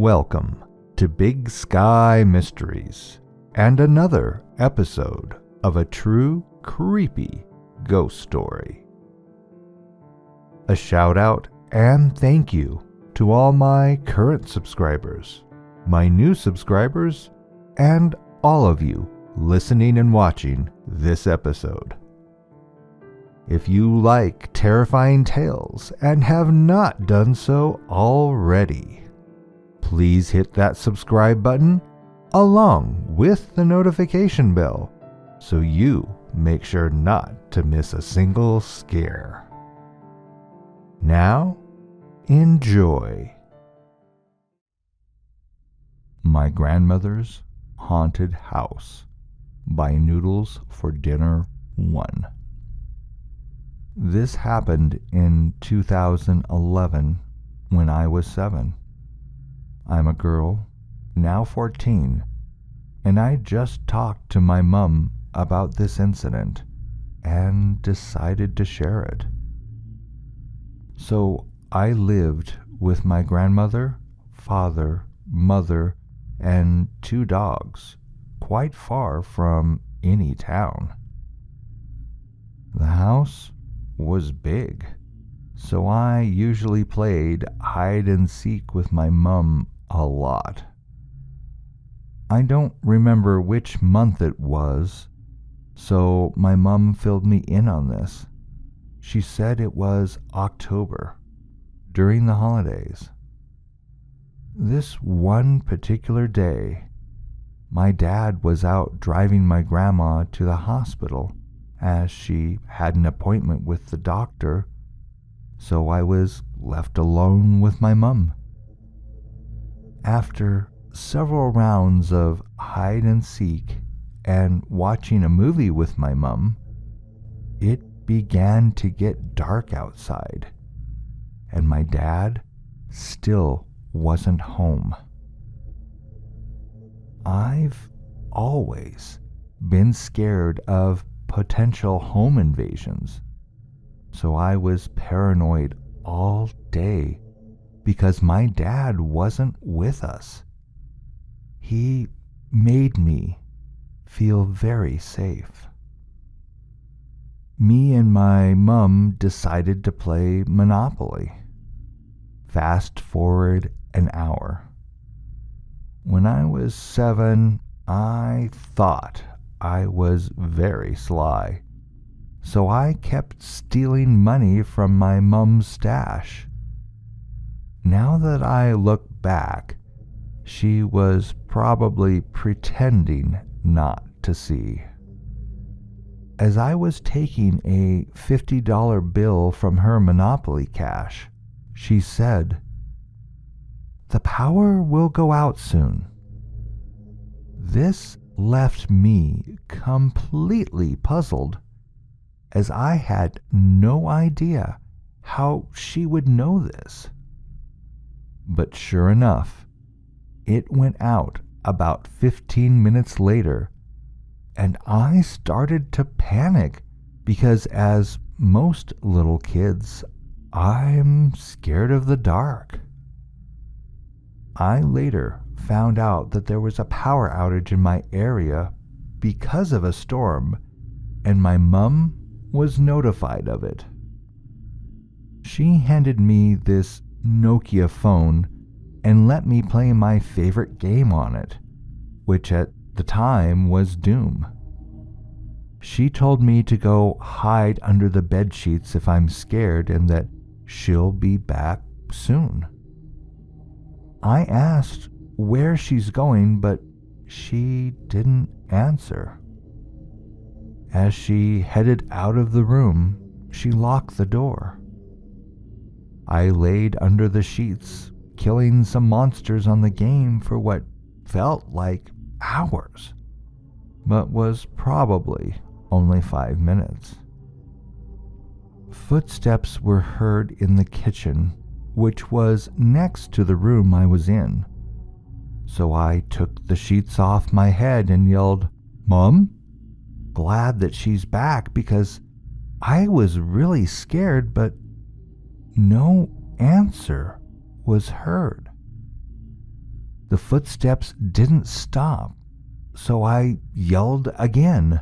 Welcome to Big Sky Mysteries and another episode of a true creepy ghost story. A shout out and thank you to all my current subscribers, my new subscribers, and all of you listening and watching this episode. If you like terrifying tales and have not done so already, please hit that subscribe button along with the notification bell so you make sure not to miss a single scare. Now, enjoy. My Grandmother's Haunted House by Noodles for Dinner 1. This happened in 2011 when I was 7. I'm a girl, now 14, and I just talked to my mum about this incident and decided to share it. So I lived with my grandmother, father, mother, and 2 dogs, quite far from any town. The house was big, so I usually played hide and seek with my mum a lot. I don't remember which month it was, so my mum filled me in on this. She said it was October, during the holidays. This one particular day, my dad was out driving my grandma to the hospital as she had an appointment with the doctor, so I was left alone with my mum. After several rounds of hide and seek and watching a movie with my mum, it began to get dark outside, and my dad still wasn't home. I've always been scared of potential home invasions, so I was paranoid all day because my dad wasn't with us. He made me feel very safe. Me and my mum decided to play Monopoly. Fast forward an hour. When I was 7, I thought I was very sly, so I kept stealing money from my mum's stash. Now that I look back, she was probably pretending not to see. As I was taking a $50 bill from her Monopoly cash, she said, "The power will go out soon." This left me completely puzzled, as I had no idea how she would know this. But sure enough, it went out about 15 minutes later, and I started to panic because, as most little kids, I'm scared of the dark. I later found out that there was a power outage in my area because of a storm, and my mum was notified of it. She handed me this Nokia phone and let me play my favorite game on it, which at the time was Doom. She told me to go hide under the bed sheets if I'm scared and that she'll be back soon. I asked where she's going, but she didn't answer. As she headed out of the room, she locked the door. I laid under the sheets, killing some monsters on the game for what felt like hours, but was probably only 5 minutes. Footsteps were heard in the kitchen, which was next to the room I was in. So I took the sheets off my head and yelled, "Mom?" Glad that she's back because I was really scared, but no answer was heard. The footsteps didn't stop, so I yelled again,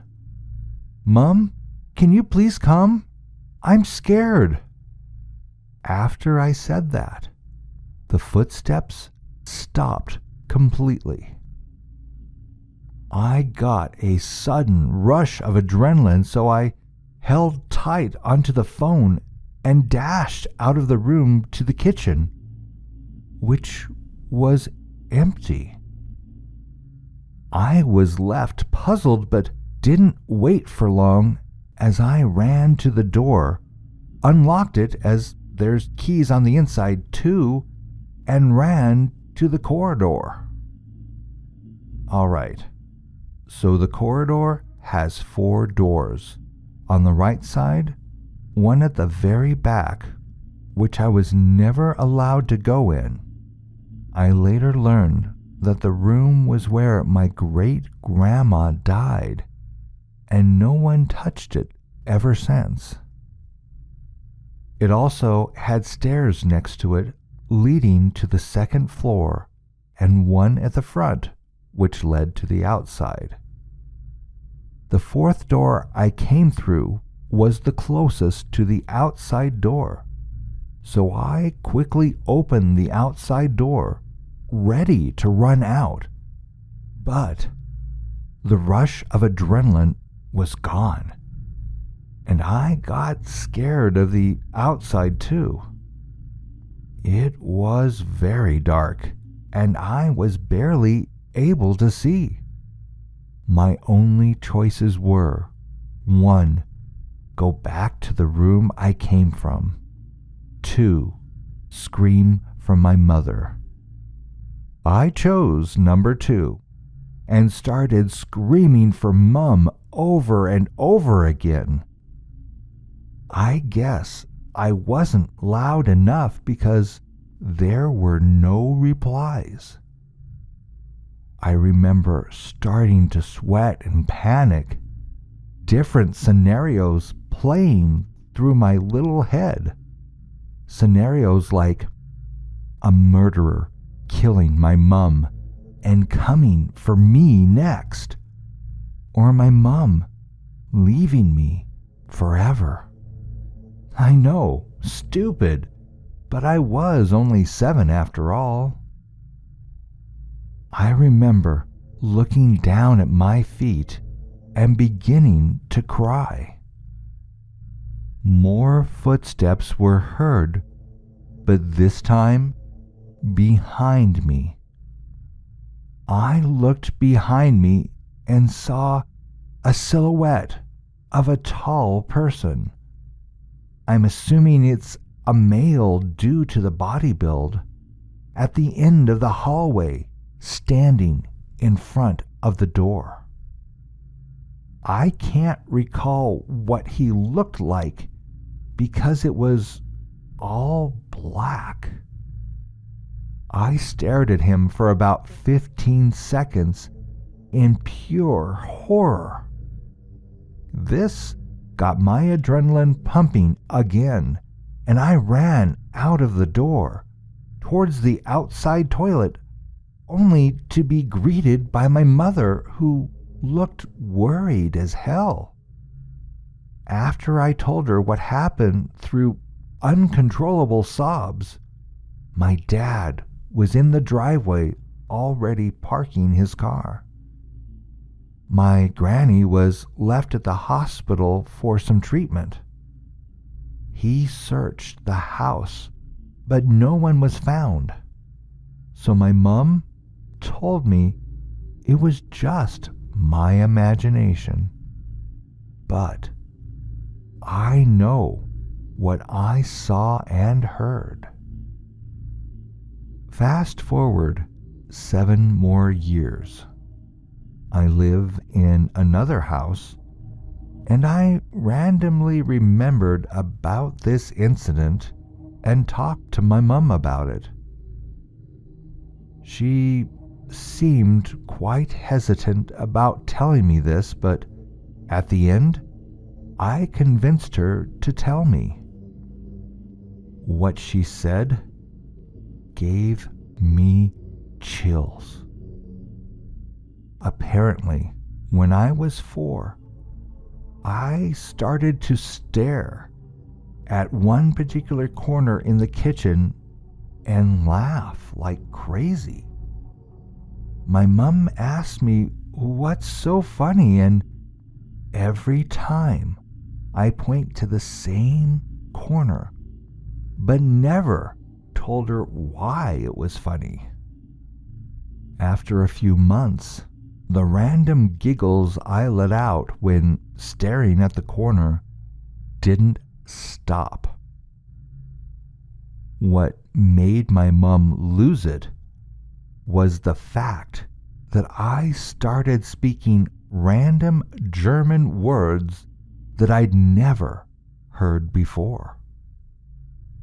"Mom, can you please come? I'm scared." After I said that, the footsteps stopped completely. I got a sudden rush of adrenaline, so I held tight onto the phone and dashed out of the room to the kitchen, which was empty. I was left puzzled, but didn't wait for long as I ran to the door, unlocked it as there's keys on the inside too, and ran to the corridor. All right, so the corridor has 4 doors. On the right side, one at the very back, which I was never allowed to go in. I later learned that the room was where my great-grandma died, and no one touched it ever since. It also had stairs next to it leading to the 2nd floor, and one at the front, which led to the outside. The 4th door I came through was the closest to the outside door, so I quickly opened the outside door, ready to run out. But the rush of adrenaline was gone, and I got scared of the outside too. It was very dark, and I was barely able to see. My only choices were, 1, go back to the room I came from. 2, scream for my mother. I chose number 2 and started screaming for Mum over and over again. I guess I wasn't loud enough because there were no replies. I remember starting to sweat and panic, different scenarios playing through my little head. Scenarios like a murderer killing my mum and coming for me next, or my mum leaving me forever. I know, stupid, but I was only 7 after all. I remember looking down at my feet and beginning to cry. More footsteps were heard, but this time behind me. I looked behind me and saw a silhouette of a tall person. I'm assuming it's a male due to the body build, at the end of the hallway, standing in front of the door. I can't recall what he looked like because it was all black. I stared at him for about 15 seconds in pure horror. This got my adrenaline pumping again, and I ran out of the door towards the outside toilet, only to be greeted by my mother, who looked worried as hell. After I told her what happened through uncontrollable sobs, my dad was in the driveway already parking his car. My granny was left at the hospital for some treatment. He searched the house, but no one was found. So my mom told me it was just my imagination. But I know what I saw and heard. Fast forward 7 more years. I live in another house, and I randomly remembered about this incident and talked to my mom about it. She seemed quite hesitant about telling me this, but at the end, I convinced her to tell me. What she said gave me chills. Apparently, when I was 4, I started to stare at one particular corner in the kitchen and laugh like crazy. My mom asked me what's so funny, and every time I point to the same corner, but never told her why it was funny. After a few months, the random giggles I let out when staring at the corner didn't stop. What made my mom lose it was the fact that I started speaking random German words that I'd never heard before.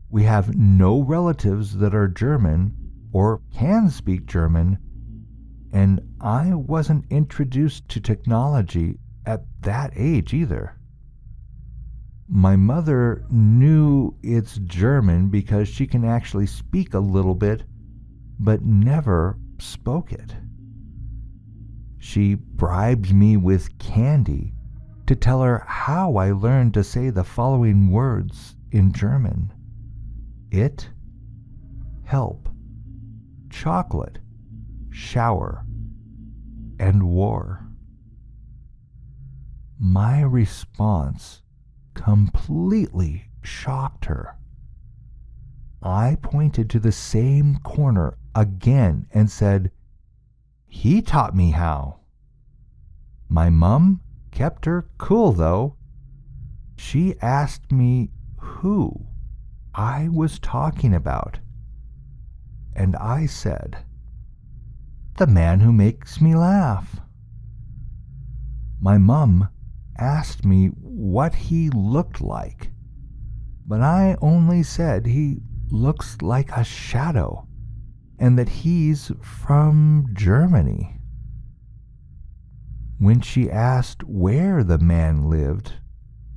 We have no relatives that are German or can speak German, and I wasn't introduced to technology at that age either. My mother knew it's German because she can actually speak a little bit, but never spoke it. She bribed me with candy to tell her how I learned to say the following words in German: it, help, chocolate, shower, and war. My response completely shocked her. I pointed to the same corner again and said, "He taught me how." My mom kept her cool though. She asked me who I was talking about, and I said, "The man who makes me laugh." My mom asked me what he looked like, but I only said he looks like a shadow and that he's from Germany. When she asked where the man lived,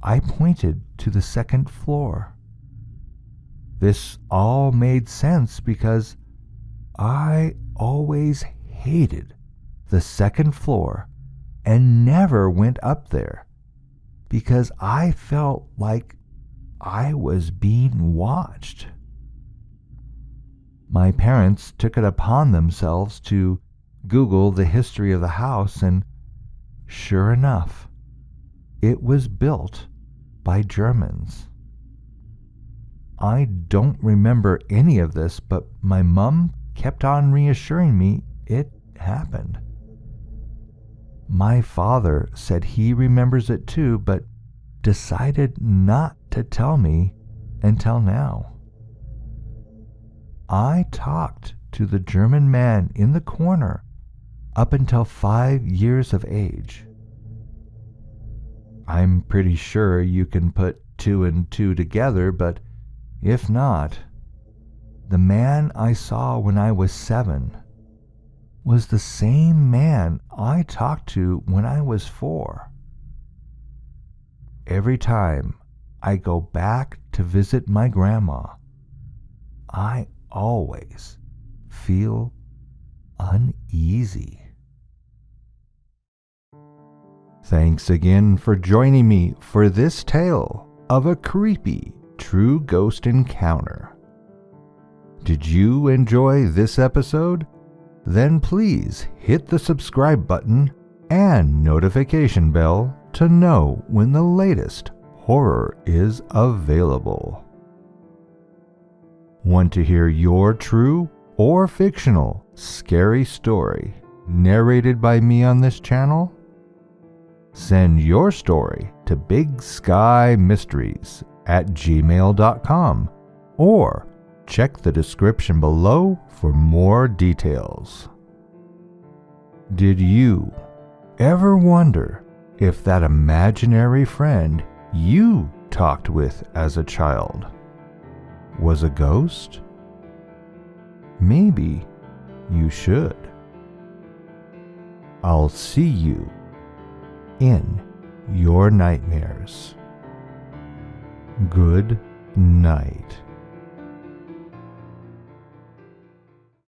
I pointed to the second floor. This all made sense because I always hated the second floor and never went up there because I felt like I was being watched. My parents took it upon themselves to Google the history of the house, and sure enough, it was built by Germans. I don't remember any of this, but my mom kept on reassuring me it happened. My father said he remembers it too, but decided not to tell me until now. I talked to the German man in the corner up until 5 years of age. I'm pretty sure you can put 2 and 2 together, but if not, the man I saw when I was 7 was the same man I talked to when I was 4. Every time I go back to visit my grandma, I always feel uneasy. Thanks again for joining me for this tale of a creepy true ghost encounter. Did you enjoy this episode? Then please hit the subscribe button and notification bell to know when the latest horror is available. Want to hear your true or fictional scary story narrated by me on this channel? Send your story to bigskymysteries@gmail.com or check the description below for more details. Did you ever wonder if that imaginary friend you talked with as a child was a ghost? Maybe you should. I'll see you in your nightmares. Good night.